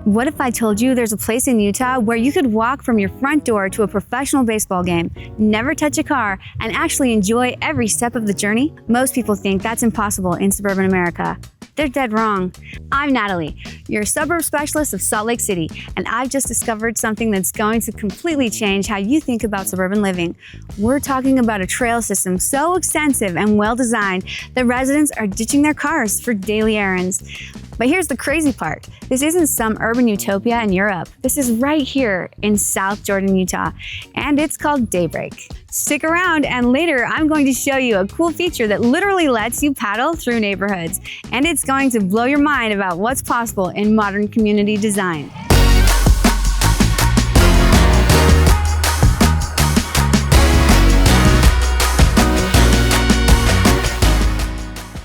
What if I told you there's a place in Utah where you could walk from your front door to a professional baseball game, never touch a car, and actually enjoy every step of the journey? Most people think that's impossible in suburban America. They're dead wrong. I'm Natalie, your suburb specialist of Salt Lake City, and I've just discovered something that's going to completely change how you think about suburban living. We're talking about a trail system so extensive and well-designed that residents are ditching their cars for daily errands. But here's the crazy part. This isn't some urban utopia in Europe. This is right here in South Jordan, Utah, and it's called Daybreak. Stick around, and later I'm going to show you a cool feature that literally lets you paddle through neighborhoods, and it's going to blow your mind about what's possible in modern community design.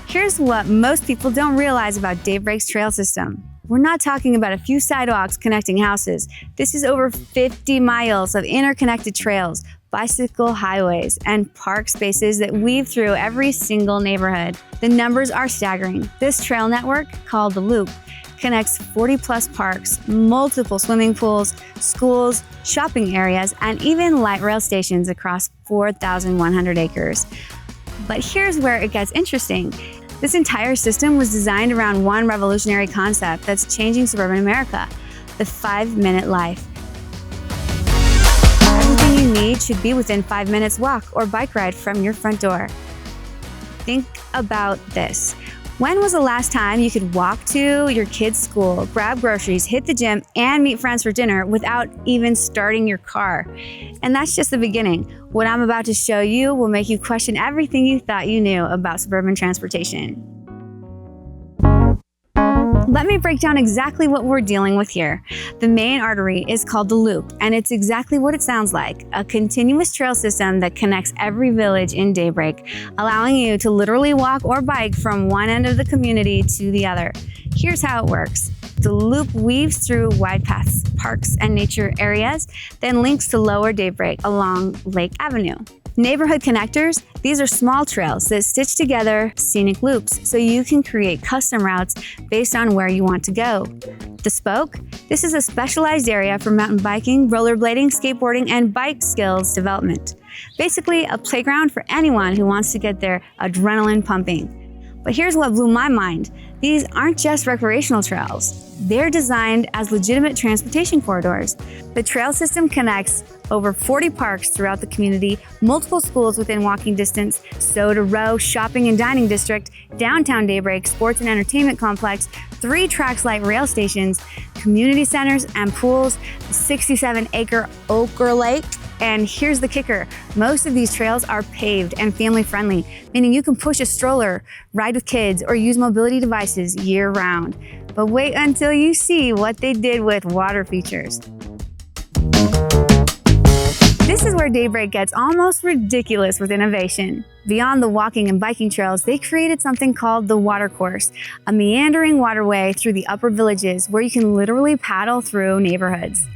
Here's what most people don't realize about Daybreak's trail system. We're not talking about a few sidewalks connecting houses. This is over 50 miles of interconnected trails, bicycle highways, and park spaces that weave through every single neighborhood. The numbers are staggering. This trail network, called the Loop, connects 40-plus parks, multiple swimming pools, schools, shopping areas, and even light rail stations across 4,100 acres. But here's where it gets interesting. This entire system was designed around one revolutionary concept that's changing suburban America: the 5-minute life. Everything you need should be within 5 minutes walk or bike ride from your front door. Think about this. When was the last time you could walk to your kid's school, grab groceries, hit the gym, and meet friends for dinner without even starting your car? And that's just the beginning. What I'm about to show you will make you question everything you thought you knew about suburban transportation. Let me break down exactly what we're dealing with here. The main artery is called the Loop, and it's exactly what it sounds like: a continuous trail system that connects every village in Daybreak, allowing you to literally walk or bike from one end of the community to the other. Here's how it works. The Loop weaves through wide paths, parks, and nature areas, then links to Lower Daybreak along Lake Avenue. Neighborhood connectors, these are small trails that stitch together scenic loops so you can create custom routes based on where you want to go. The Spoke, this is a specialized area for mountain biking, rollerblading, skateboarding, and bike skills development. Basically, a playground for anyone who wants to get their adrenaline pumping. But here's what blew my mind. These aren't just recreational trails. They're designed as legitimate transportation corridors. The trail system connects over 40 parks throughout the community, multiple schools within walking distance, Soda Row shopping and dining district, downtown Daybreak sports and entertainment complex, 3 tracks light rail stations, community centers and pools, the 67-acre Ochre Lake. And here's the kicker. Most of these trails are paved and family-friendly, meaning you can push a stroller, ride with kids, or use mobility devices year-round. But wait until you see what they did with water features. This is where Daybreak gets almost ridiculous with innovation. Beyond the walking and biking trails, they created something called the Water Course, a meandering waterway through the upper villages where you can literally paddle through neighborhoods.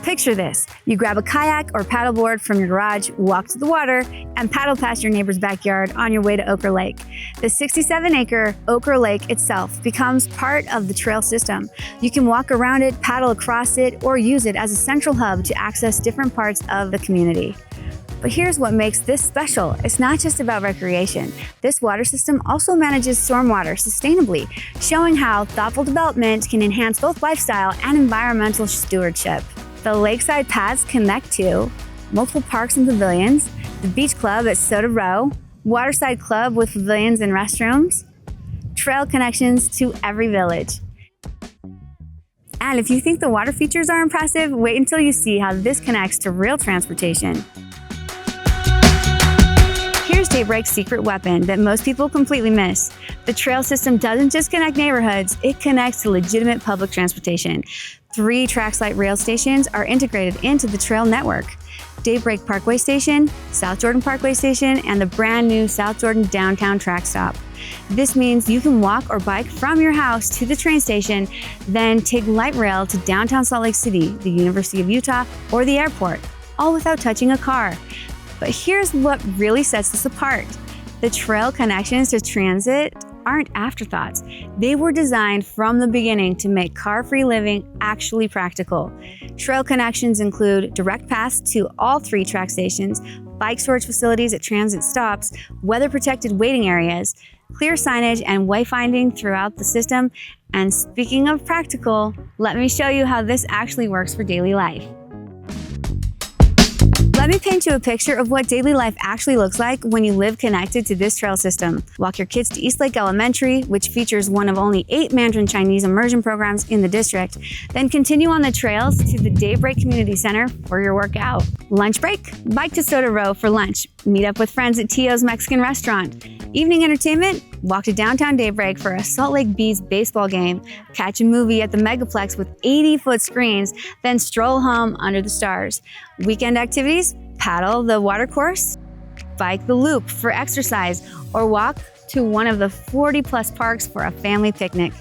Picture this. You grab a kayak or paddleboard from your garage, walk to the water, and paddle past your neighbor's backyard on your way to Ochre Lake. The 67-acre Ochre Lake itself becomes part of the trail system. You can walk around it, paddle across it, or use it as a central hub to access different parts of the community. But here's what makes this special. It's not just about recreation. This water system also manages stormwater sustainably, showing how thoughtful development can enhance both lifestyle and environmental stewardship. The lakeside paths connect to multiple parks and pavilions, the beach club at Soda Row, waterside club with pavilions and restrooms, trail connections to every village. And if you think the water features are impressive, wait until you see how this connects to real transportation. Here's Daybreak's secret weapon that most people completely miss. The trail system doesn't just connect neighborhoods, it connects to legitimate public transportation. 3 tracks light rail stations are integrated into the trail network: Daybreak Parkway Station, South Jordan Parkway Station, and the brand new South Jordan Downtown Track Stop. This means you can walk or bike from your house to the train station, then take light rail to downtown Salt Lake City, the University of Utah, or the airport, all without touching a car. But here's what really sets this apart. The trail connections to transit aren't afterthoughts. They were designed from the beginning to make car-free living actually practical. Trail connections include direct paths to all 3 track stations, bike storage facilities at transit stops, weather-protected waiting areas, clear signage and wayfinding throughout the system. And speaking of practical, let me show you how this actually works for daily life. Let me paint you a picture of what daily life actually looks like when you live connected to this trail system. Walk your kids to Eastlake Elementary, which features one of only 8 Mandarin Chinese immersion programs in the district. Then continue on the trails to the Daybreak Community Center for your workout. Lunch break? Bike to Soda Row for lunch. Meet up with friends at Tio's Mexican Restaurant. Evening entertainment? Walk to downtown Daybreak for a Salt Lake Bees baseball game. Catch a movie at the Megaplex with 80-foot screens, then stroll home under the stars. Weekend activities? Paddle the watercourse, bike the loop for exercise, or walk to one of the 40-plus parks for a family picnic.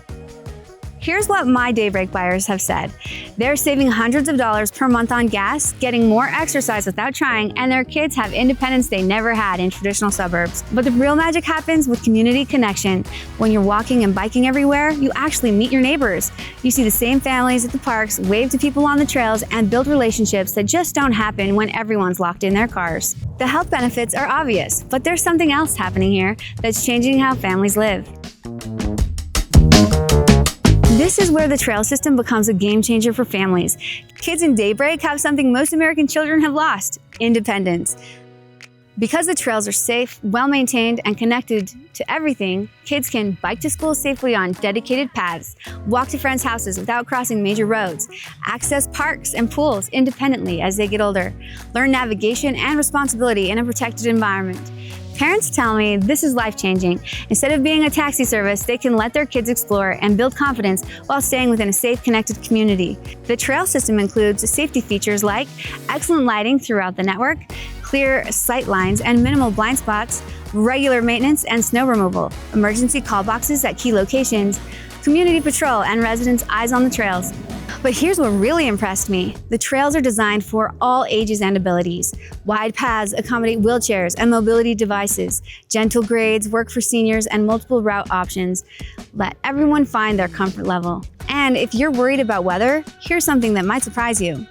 Here's what my Daybreak buyers have said. They're saving hundreds of dollars per month on gas, getting more exercise without trying, and their kids have independence they never had in traditional suburbs. But the real magic happens with community connection. When you're walking and biking everywhere, you actually meet your neighbors. You see the same families at the parks, wave to people on the trails, and build relationships that just don't happen when everyone's locked in their cars. The health benefits are obvious, but there's something else happening here that's changing how families live. This is where the trail system becomes a game changer for families. Kids in Daybreak have something most American children have lost: independence. Because the trails are safe, well-maintained, and connected to everything, kids can bike to school safely on dedicated paths, walk to friends' houses without crossing major roads, access parks and pools independently as they get older, learn navigation and responsibility in a protected environment. Parents tell me this is life-changing. Instead of being a taxi service, they can let their kids explore and build confidence while staying within a safe, connected community. The trail system includes safety features like excellent lighting throughout the network, clear sight lines and minimal blind spots, regular maintenance and snow removal, emergency call boxes at key locations, community patrol and residents' eyes on the trails. But here's what really impressed me. The trails are designed for all ages and abilities. Wide paths accommodate wheelchairs and mobility devices. Gentle grades work for seniors and multiple route options. Let everyone find their comfort level. And if you're worried about weather, here's something that might surprise you.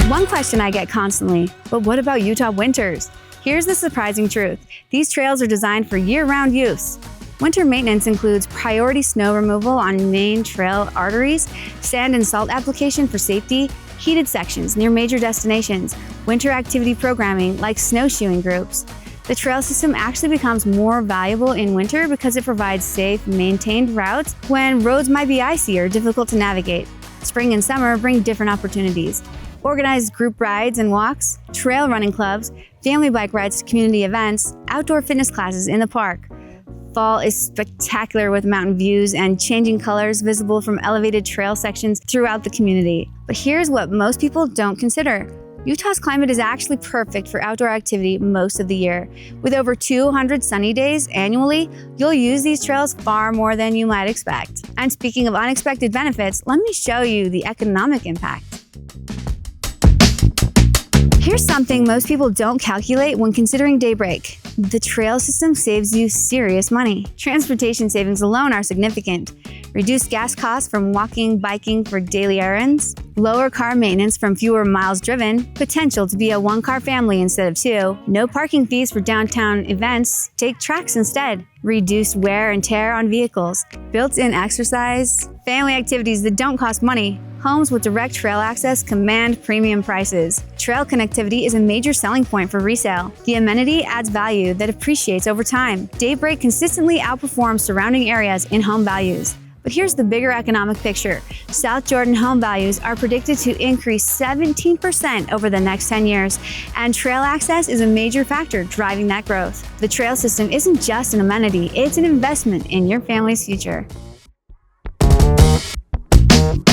One question I get constantly, but what about Utah winters? Here's the surprising truth. These trails are designed for year-round use. Winter maintenance includes priority snow removal on main trail arteries, sand and salt application for safety, heated sections near major destinations, winter activity programming like snowshoeing groups. The trail system actually becomes more valuable in winter because it provides safe, maintained routes when roads might be icy or difficult to navigate. Spring and summer bring different opportunities. Organized group rides and walks, trail running clubs, family bike rides to community events, outdoor fitness classes in the park. Fall is spectacular with mountain views and changing colors visible from elevated trail sections throughout the community. But here's what most people don't consider. Utah's climate is actually perfect for outdoor activity most of the year. With over 200 sunny days annually, you'll use these trails far more than you might expect. And speaking of unexpected benefits, let me show you the economic impact. Here's something most people don't calculate when considering Daybreak. The trail system saves you serious money. Transportation savings alone are significant. Reduced gas costs from walking, biking for daily errands, lower car maintenance from fewer miles driven, potential to be a one-car family instead of 2, no parking fees for downtown events, take tracks instead, reduced wear and tear on vehicles, built-in exercise, family activities that don't cost money. Homes with direct trail access command premium prices. Trail connectivity is a major selling point for resale. The amenity adds value that appreciates over time. Daybreak consistently outperforms surrounding areas in home values. But here's the bigger economic picture. South Jordan home values are predicted to increase 17% over the next 10 years, and trail access is a major factor driving that growth. The trail system isn't just an amenity, it's an investment in your family's future.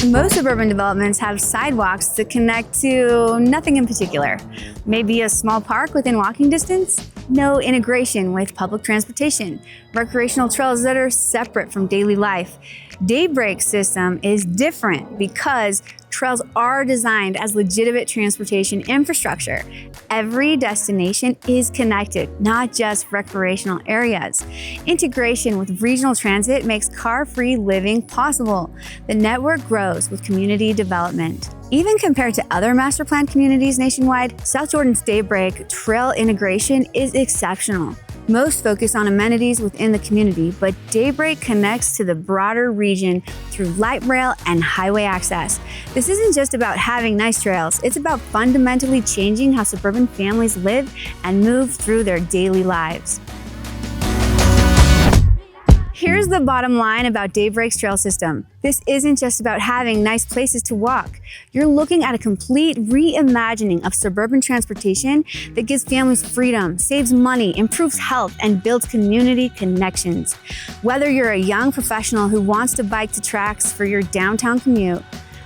Most suburban developments have sidewalks that connect to nothing in particular. Maybe a small park within walking distance, no integration with public transportation, recreational trails that are separate from daily life. Daybreak's system is different because trails are designed as legitimate transportation infrastructure. Every destination is connected, not just recreational areas. Integration with regional transit makes car-free living possible. The network grows with community development. Even compared to other master plan communities nationwide, South Jordan's Daybreak trail integration is exceptional. Most focus on amenities within the community, but Daybreak connects to the broader region through light rail and highway access. This isn't just about having nice trails, it's about fundamentally changing how suburban families live and move through their daily lives. Here's the bottom line about Daybreak's trail system. This isn't just about having nice places to walk. You're looking at a complete reimagining of suburban transportation that gives families freedom, saves money, improves health, and builds community connections. Whether you're a young professional who wants to bike to tracks for your downtown commute,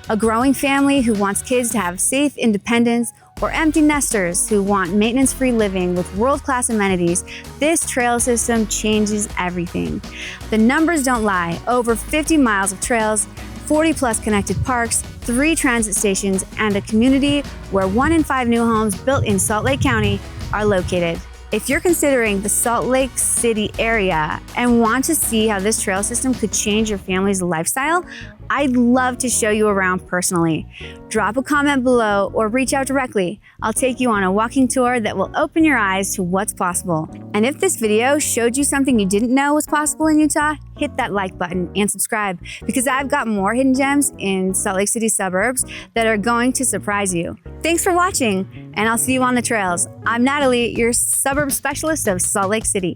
a growing family who wants kids to have safe independence, or empty nesters who want maintenance-free living with world-class amenities, this trail system changes everything. The numbers don't lie. Over 50 miles of trails, 40-plus connected parks, 3 transit stations, and a community where 1 in 5 new homes built in Salt Lake County are located. If you're considering the Salt Lake City area and want to see how this trail system could change your family's lifestyle, I'd love to show you around personally. Drop a comment below or reach out directly. I'll take you on a walking tour that will open your eyes to what's possible. And if this video showed you something you didn't know was possible in Utah, hit that like button and subscribe, because I've got more hidden gems in Salt Lake City suburbs that are going to surprise you. Thanks for watching, and I'll see you on the trails. I'm Natalie, your suburb specialist of Salt Lake City.